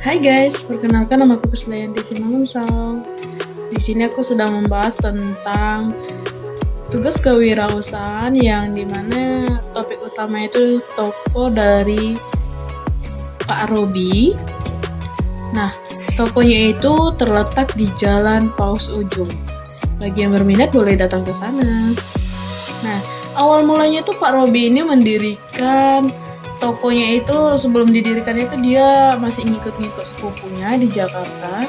Hai guys, perkenalkan nama aku Krisdayanti Simangunsal. Di sini aku sedang membahas tentang tugas kewirausahaan yang dimana topik utama itu toko dari Pak Robi. Nah, tokonya itu terletak di Jalan Paus Ujung. Bagi yang berminat boleh datang ke sana. Nah, awal mulanya itu Pak Robi ini mendirikan tokonya itu sebelum didirikan itu dia masih ngikut-ngikut sepupunya di Jakarta.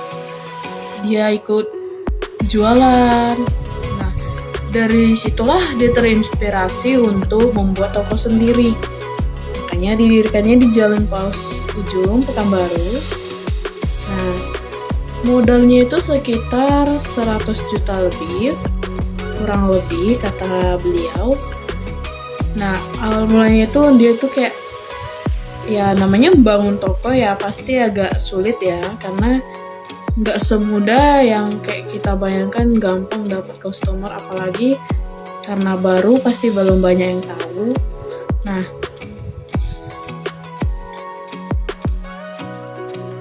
Dia ikut jualan. Nah, dari situlah dia terinspirasi untuk membuat toko sendiri. Makanya didirikannya di Jalan Paus Ujung, Pekanbaru. Nah, modalnya itu sekitar 100 juta lebih, kurang lebih kata beliau. Nah, awal mulanya itu dia tuh kayak ya namanya membangun toko ya pasti agak sulit ya, karena nggak semudah yang kayak kita bayangkan gampang dapat customer, apalagi karena baru pasti belum banyak yang tahu.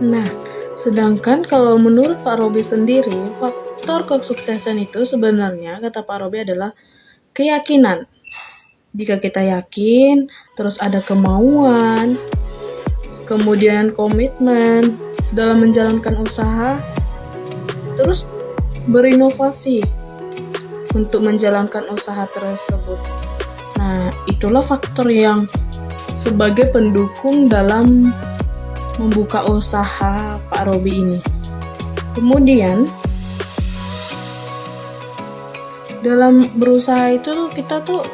Nah, sedangkan kalau menurut Pak Robi sendiri, faktor kesuksesan itu sebenarnya kata Pak Robi adalah keyakinan. Jika kita yakin, terus ada kemauan, kemudian komitmen dalam menjalankan usaha, terus berinovasi untuk menjalankan usaha tersebut. Nah, itulah faktor yang sebagai pendukung dalam membuka usaha Pak Robi ini. Kemudian, dalam berusaha itu kita tuh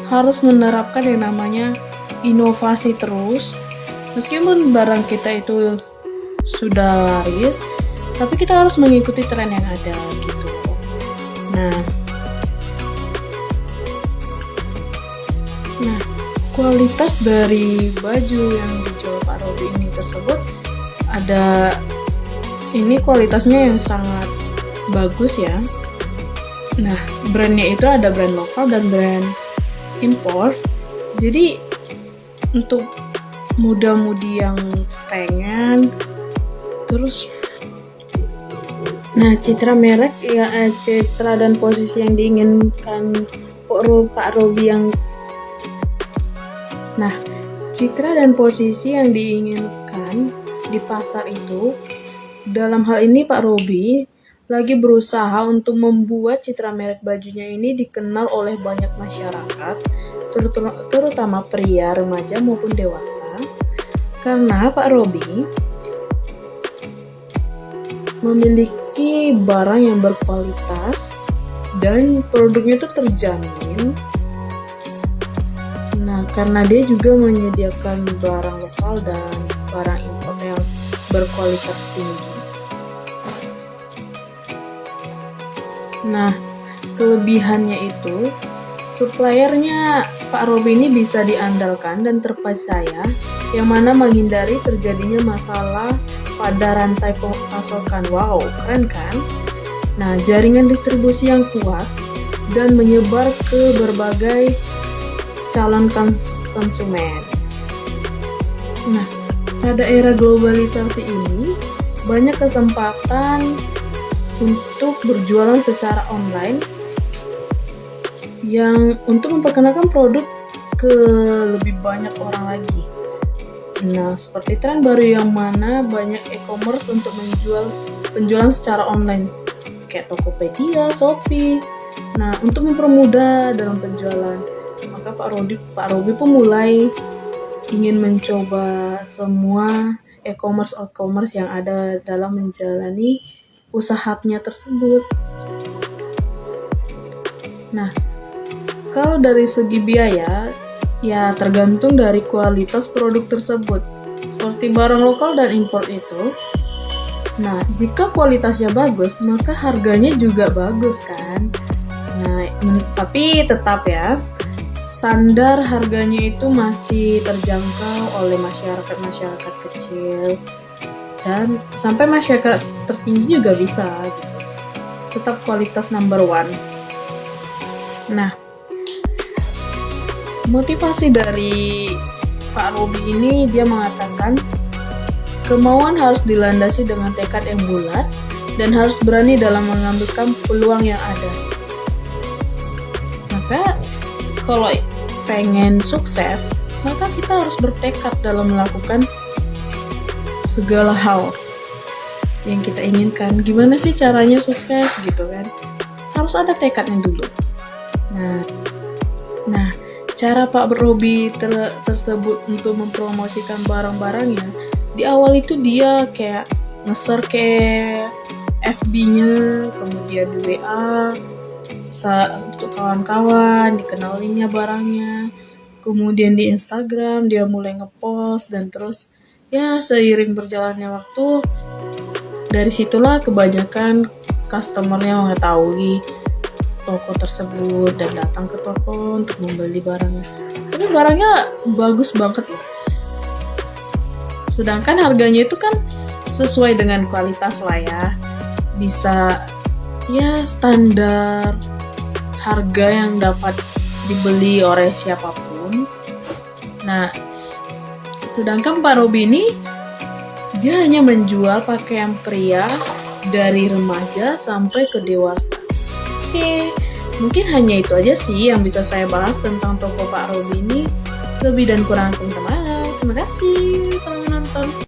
harus menerapkan yang namanya inovasi terus. Meskipun barang kita itu sudah laris, tapi kita harus mengikuti tren yang ada gitu. Nah, kualitas dari baju yang dijual Pak Robi ini tersebut ini kualitasnya yang sangat bagus ya. Nah, brandnya itu ada brand lokal dan brand impor. Jadi untuk muda-mudi yang pengen terus citra merek ya, citra dan posisi yang diinginkan Pak Robi citra dan posisi yang diinginkan di pasar itu, dalam hal ini Pak Robi lagi berusaha untuk membuat citra merek bajunya ini dikenal oleh banyak masyarakat, terutama pria, remaja maupun dewasa, karena Pak Robi memiliki barang yang berkualitas dan produknya itu terjamin. Nah, karena dia juga menyediakan barang lokal dan barang impor yang berkualitas tinggi. Nah, kelebihannya itu, suppliernya Pak Robi ini bisa diandalkan dan terpercaya, yang mana menghindari terjadinya masalah pada rantai pasokan. Wow, keren kan? Nah, jaringan distribusi yang kuat dan menyebar ke berbagai calon konsumen. Nah, pada era globalisasi ini, banyak kesempatan untuk berjualan secara online yang untuk memperkenalkan produk ke lebih banyak orang lagi. Nah, seperti tren baru yang mana banyak e-commerce untuk penjualan secara online kayak Tokopedia, Shopee. Nah, untuk mempermudah dalam penjualan, maka Pak Robi pun mulai ingin mencoba semua e-commerce yang ada dalam menjalani usahanya tersebut. Nah, kalau dari segi biaya, ya tergantung dari kualitas produk tersebut. Seperti barang lokal dan impor itu. Nah, jika kualitasnya bagus, maka harganya juga bagus kan. Nah, tapi tetap ya, standar harganya itu masih terjangkau oleh masyarakat kecil dan sampai masyarakat tertinggi juga bisa gitu. Tetap kualitas number one. Nah, motivasi dari Pak Robi ini dia mengatakan Kemauan harus dilandasi dengan tekad yang bulat dan harus berani dalam mengambil peluang yang ada. Maka kalau pengen sukses, maka kita harus bertekad dalam melakukan segala hal yang kita inginkan. Gimana sih caranya sukses gitu kan? Harus ada tekadnya dulu. Nah, cara Pak Robi tersebut untuk mempromosikan barang-barangnya, di awal itu dia kayak nge-share ke FB-nya, kemudian di WA untuk kawan-kawan, dikenalinnya barangnya. Kemudian di Instagram dia mulai ngepost, dan terus ya seiring berjalannya waktu, dari situlah kebanyakan customernya mengetahui toko tersebut dan datang ke toko untuk membeli barangnya. Tapi barangnya bagus banget loh. Sedangkan harganya itu kan sesuai dengan kualitas lah ya. Bisa ya standar harga yang dapat dibeli oleh siapapun. Nah, sedangkan Pak Robi ini dia hanya menjual pakaian pria dari remaja sampai ke dewasa. Oke, mungkin hanya itu aja sih yang bisa saya bahas tentang toko Pak Robi ini. Lebih dan kurang minta maaf. Terima kasih telah menonton.